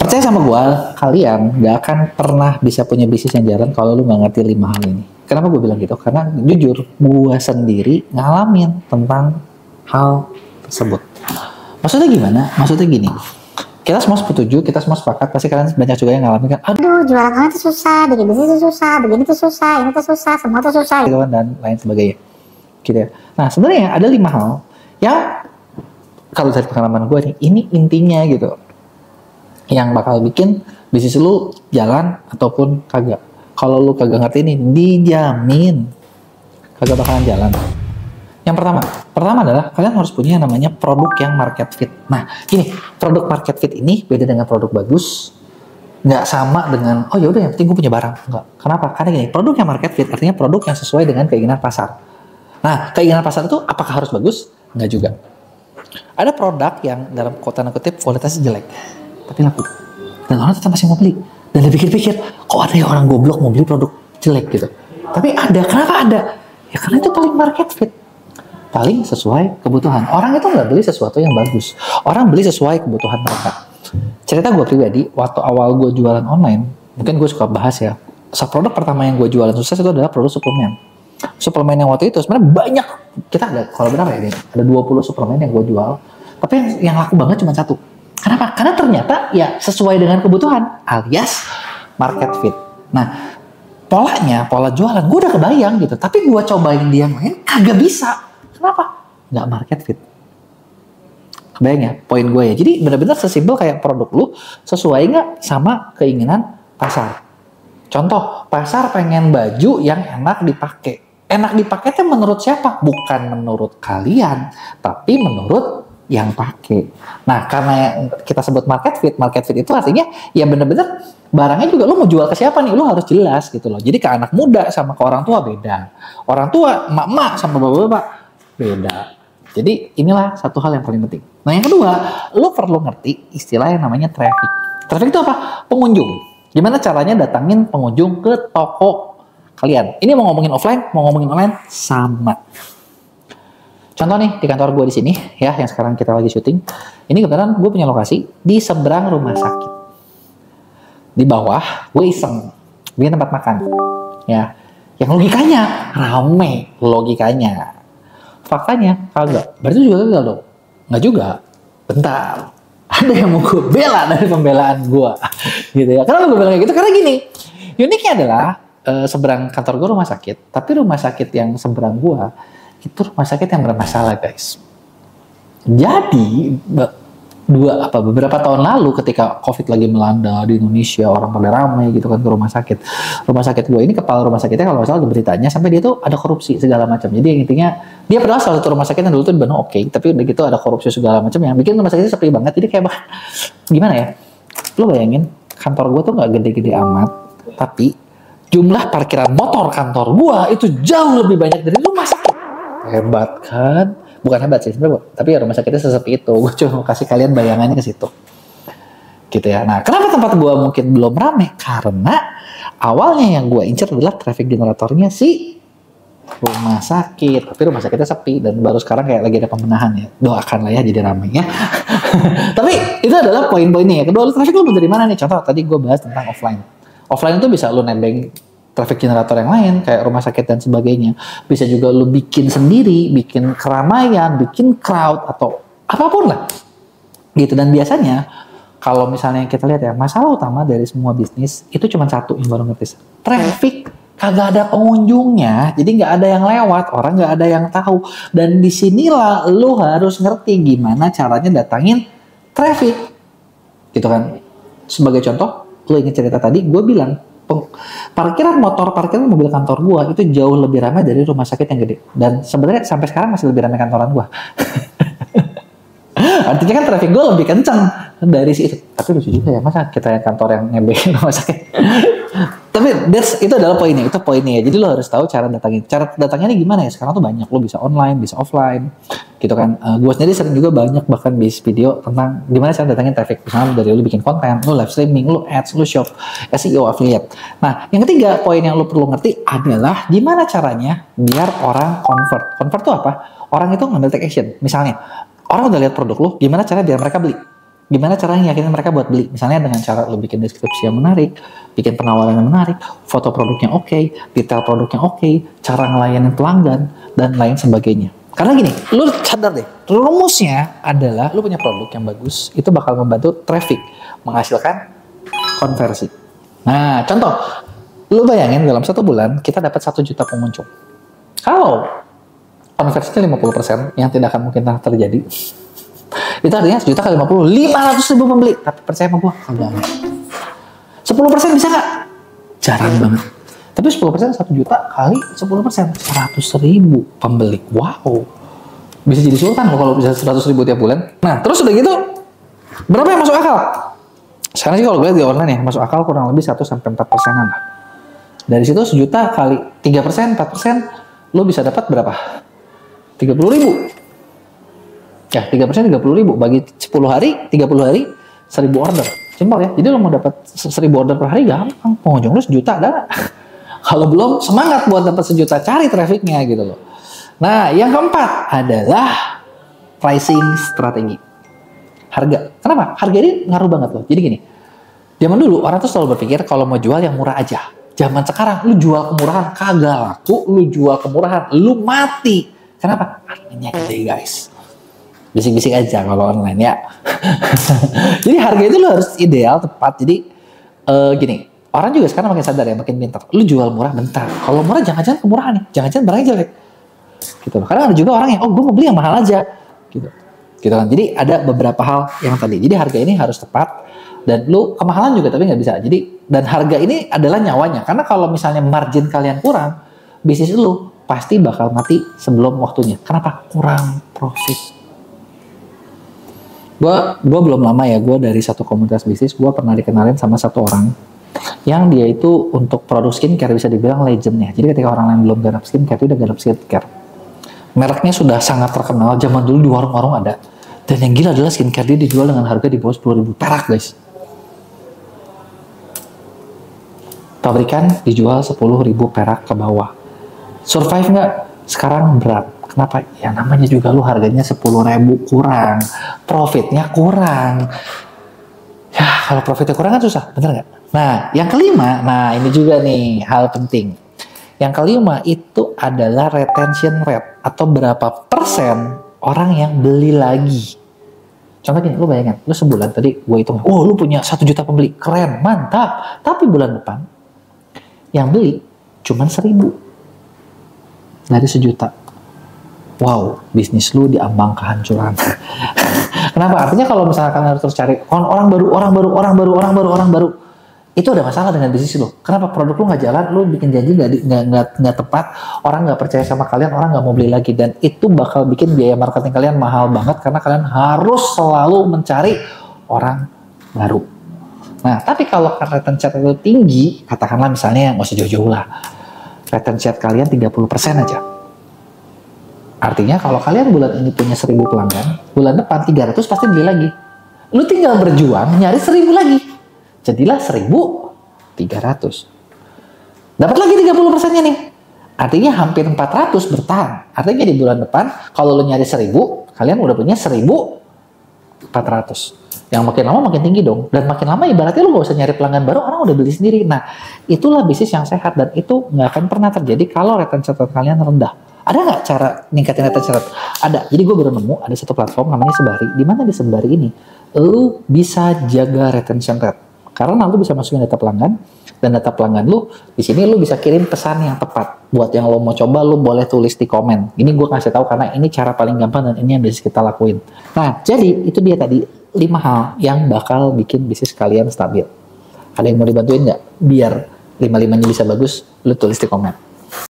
Percaya sama gue, kalian gak akan pernah bisa punya bisnis yang jalan kalau lu gak ngerti 5 hal ini. Kenapa gue bilang gitu? Karena jujur, gue sendiri ngalamin tentang hal tersebut. Maksudnya gimana? Maksudnya gini, kita semua setuju, kita semua sepakat, pasti kalian banyak juga yang ngalamin kan, aduh jualan online itu susah, bikin bisnis itu susah, begini tuh susah, ini tuh susah, semua tuh susah, gitu kan, dan lain sebagainya. Gitu ya. Nah sebenarnya ada 5 hal yang kalau dari pengalaman gue nih, ini intinya gitu, yang bakal bikin bisnis lu jalan ataupun kagak. Kalau lu kagak ngerti ini, dijamin kagak bakalan jalan. Yang pertama adalah kalian harus punya yang namanya produk yang market fit. Nah, gini, produk market fit ini beda dengan produk bagus. Nggak sama dengan, oh ya udah yang penting gue punya barang. Enggak. Kenapa? Karena gini, produk yang market fit artinya produk yang sesuai dengan keinginan pasar. Nah, keinginan pasar itu apakah harus bagus? Enggak juga. Ada produk yang dalam tanda kutip kualitasnya jelek, tapi laku. Dan orang tetap masih mau beli. Dan dipikir-pikir, kok ada yang orang goblok mau beli produk jelek gitu. Tapi ada, kenapa ada? Ya karena itu paling market fit. Paling sesuai kebutuhan. Orang itu nggak beli sesuatu yang bagus. Orang beli sesuai kebutuhan mereka. Cerita gue pribadi, waktu awal gue jualan online, mungkin gue suka bahas ya, produk pertama yang gue jualan sukses itu adalah produk suplemen. Suplemen yang waktu itu sebenarnya banyak. Kita ada, kalau berapa ya, ada 20 suplemen yang gue jual. Tapi yang laku banget cuma satu. Kenapa? Karena ternyata ya sesuai dengan kebutuhan alias market fit. Nah, pola jualan gue udah kebayang gitu. Tapi gue cobain dia yang lain kagak bisa. Kenapa? Nggak market fit. Kebayang ya poin gue ya. Jadi benar-benar sesimpel kayak produk lu sesuai nggak sama keinginan pasar. Contoh, pasar pengen baju yang enak dipakai. Enak dipakai itu menurut siapa? Bukan menurut kalian, tapi menurut yang pakai. Nah, karena kita sebut market fit itu artinya ya bener-bener barangnya juga lu mau jual ke siapa nih, lu harus jelas gitu loh. Jadi ke anak muda sama ke orang tua beda. Orang tua, emak-emak sama bapak-bapak beda. Jadi inilah satu hal yang paling penting. Nah, yang kedua, lu perlu ngerti istilah yang namanya traffic. Traffic itu apa? Pengunjung. Gimana caranya datangin pengunjung ke toko kalian? Ini mau ngomongin offline, mau ngomongin online, sama. Contoh nih, di kantor gue di sini, ya, yang sekarang kita lagi syuting. Ini kebetulan gue punya lokasi di seberang rumah sakit. Di bawah, gue iseng bikin tempat makan. Ya, yang logikanya rame, logikanya. Faktanya kagak. Berarti juga gagal dong? Nggak juga. Bentar. Ada yang mau gue bela dari pembelaan gue. Gitu ya. Kenapa gue bilang kayak gitu? Karena gini, uniknya adalah seberang kantor gue rumah sakit, tapi rumah sakit yang seberang gue itu rumah sakit yang bermasalah, guys. Jadi beberapa tahun lalu ketika COVID lagi melanda di Indonesia, orang pada ramai gitu kan ke rumah sakit. Rumah sakit gue ini, kepala rumah sakitnya kalau nggak salah ada beritanya sampai dia tuh ada korupsi segala macam. Jadi intinya dia padahal salah satu rumah sakit yang dulu tuh dibangun oke, tapi udah gitu ada korupsi segala macam yang bikin rumah sakitnya sepi banget. Jadi kayak gimana ya? Lo bayangin kantor gue tuh nggak gede-gede amat, tapi jumlah parkiran motor kantor gue itu jauh lebih banyak dari rumah sakit. Hebat kan? Bukan hebat sih sebenarnya, tapi ya rumah sakitnya sesepi itu. Gue cuma kasih kalian bayangannya ke situ. Gitu ya. Nah, kenapa tempat gue mungkin belum rame? Karena awalnya yang gue incer adalah traffic generatornya si rumah sakit. Tapi rumah sakitnya sepi dan baru sekarang kayak lagi ada pembenahan ya. Doakan lah ya jadi rame ya. Tapi itu adalah poin-poinnya ya. Kedua, traffic lu dari mana nih? Contoh tadi gue bahas tentang offline. Offline itu bisa lu nebeng traffic generator yang lain kayak rumah sakit dan sebagainya. Bisa juga lu bikin sendiri, bikin keramaian, bikin crowd atau apapun lah. Gitu. Dan biasanya kalau misalnya kita lihat ya, masalah utama dari semua bisnis itu cuma satu yang baru ngerti. Traffic, kagak ada pengunjungnya, jadi nggak ada yang lewat, orang nggak ada yang tahu. Dan disinilah lu harus ngerti gimana caranya datangin traffic. Gitu kan. Sebagai contoh, lu ingat cerita tadi, gue bilang parkiran mobil kantor gua itu jauh lebih ramai dari rumah sakit yang gede. Dan sebenarnya sampai sekarang masih lebih ramai kantoran gua. Artinya kan traffic gua lebih kencang dari situ. Tapi lucu juga ya, masa kita kantor yang ngebek rumah sakit. Tapi itu adalah poinnya, itu poinnya ya. Jadi lo harus tahu cara datangin. Cara datangnya ini gimana ya? Sekarang tuh banyak, lo bisa online, bisa offline, gitu kan. Gue sendiri sering juga banyak bahkan bisnis video tentang gimana cara datangin traffic. Misalnya dari lo bikin konten, lo live streaming, lo ads, lo shop, SEO, affiliate. Nah, yang ketiga poin yang lo perlu ngerti adalah gimana caranya biar orang convert. Convert tuh apa? Orang itu ngambil take action. Misalnya, orang udah lihat produk lo, gimana cara biar mereka beli? Gimana caranya yakinin mereka buat beli? Misalnya dengan cara lu bikin deskripsi yang menarik, bikin penawaran yang menarik, foto produknya oke, detail produknya oke, cara ngelayanin pelanggan, dan lain sebagainya. Karena gini, lu sadar deh, rumusnya adalah lu punya produk yang bagus, itu bakal membantu traffic, menghasilkan konversi. Nah, contoh, lu bayangin dalam 1 bulan kita dapat 1 juta pengunjung. Kalau konversinya 50% yang tidak akan mungkin terjadi, itu artinya 1 juta kali 50, 500 ribu pembeli. Tapi percaya sama gue, kagak. 10% bisa nggak? Jarang banget. Tapi 10% 1 juta kali 10%, 100 ribu pembeli. Wow. Bisa jadi sultan loh kalau bisa 100 ribu tiap bulan. Nah, terus udah gitu, berapa yang masuk akal? Sekarang sih kalau gue lihat di online ya, masuk akal kurang lebih 1-4%an lah. Dari situ 1 juta kali 3%, 4%, lo bisa dapat berapa? 30 ribu. Ya, 3% 30 ribu. Bagi 10 hari, 30 hari, 1000 order. Simpel ya. Jadi lo mau dapat 1000 order per hari, gampang. Pengunjung lo 1 juta ada. Kalau belum, semangat buat dapat 1 juta. Cari trafficnya gitu loh. Nah, yang keempat adalah pricing strategi. Harga. Kenapa? Harga ini ngaruh banget loh. Jadi gini, zaman dulu orang tuh selalu berpikir kalau mau jual yang murah aja. Zaman sekarang, lu jual kemurahan, kagak laku. Lu jual kemurahan, lu mati. Kenapa? Harganya gede guys. Bisik-bisik aja kalau online ya. Jadi harga itu lo harus ideal, tepat. Jadi gini, orang juga sekarang makin sadar ya, makin pintar. Lu jual murah bentar. Kalau murah jangan-jangan kemurahan nih, jangan-jangan barangnya jelek. Gitu loh. Karena ada juga orang yang, gue mau beli yang mahal aja. Gitu kan. Jadi ada beberapa hal yang tadi. Jadi harga ini harus tepat. Dan lu kemahalan juga tapi nggak bisa. Jadi dan harga ini adalah nyawanya. Karena kalau misalnya margin kalian kurang, bisnis lu pasti bakal mati sebelum waktunya. Kenapa? Kurang profit. Gue belum lama ya, gue dari satu komunitas bisnis, gue pernah dikenalin sama satu orang yang dia itu untuk produk skincare bisa dibilang legendnya. Jadi ketika orang lain belum garap skincare, dia udah garap skincare. Mereknya sudah sangat terkenal, zaman dulu di warung-warung ada. Dan yang gila adalah skincare dia dijual dengan harga di bawah 10.000 perak guys. Pabrikan dijual 10.000 perak ke bawah. Survive nggak? Sekarang berat. Kenapa? Ya namanya juga lu harganya 10.000 kurang, profitnya kurang. Ya kalau profitnya kurang kan susah, bener nggak? Nah yang kelima, nah ini juga nih hal penting. Yang kelima itu adalah retention rate atau berapa persen orang yang beli lagi. Contoh gini, lu bayangin, lu sebulan tadi gue hitung, oh lu punya 1 juta pembeli, keren, mantap. Tapi bulan depan yang beli cuma 1.000 dari 1 juta. Wow, bisnis lu diambang kehancuran. Kenapa? Artinya kalau misalnya kalian harus terus cari orang baru, itu ada masalah dengan bisnis lu. Kenapa? Produk lu nggak jalan, lu bikin janji nggak tepat, orang nggak percaya sama kalian, orang nggak mau beli lagi, dan itu bakal bikin biaya marketing kalian mahal banget karena kalian harus selalu mencari orang baru. Nah, tapi kalau retention rate itu tinggi, katakanlah misalnya nggak usah jauh-jauh lah, retention rate kalian 30% aja. Artinya kalau kalian bulan ini punya 1.000 pelanggan, bulan depan 300 pasti beli lagi. Lu tinggal berjuang nyari 1.000 lagi. Jadilah 1.300. Dapat lagi 30%-nya nih. Artinya hampir 400 bertahan. Artinya di bulan depan kalau lu nyari 1.000, kalian udah punya 1.400. Yang makin lama makin tinggi dong. Dan makin lama ibaratnya lu gak usah nyari pelanggan baru, orang udah beli sendiri. Nah, itulah bisnis yang sehat dan itu nggak akan pernah terjadi kalau retention rate kalian rendah. Ada nggak cara ningkatin retention rate? Ada. Jadi gue baru nemu ada satu platform namanya Sembari. Di mana di Sembari ini lu bisa jaga retention rate. Karena lu bisa masukin data pelanggan dan data pelanggan lu di sini lu bisa kirim pesan yang tepat. Buat yang lo mau coba lu boleh tulis di komen. Ini gue kasih tahu karena ini cara paling gampang dan ini yang bisa kita lakuin. Nah, jadi itu dia tadi 5 hal yang bakal bikin bisnis kalian stabil. Ada yang mau dibantuin nggak? Biar 5-5-nya bisa bagus, lu tulis di komen.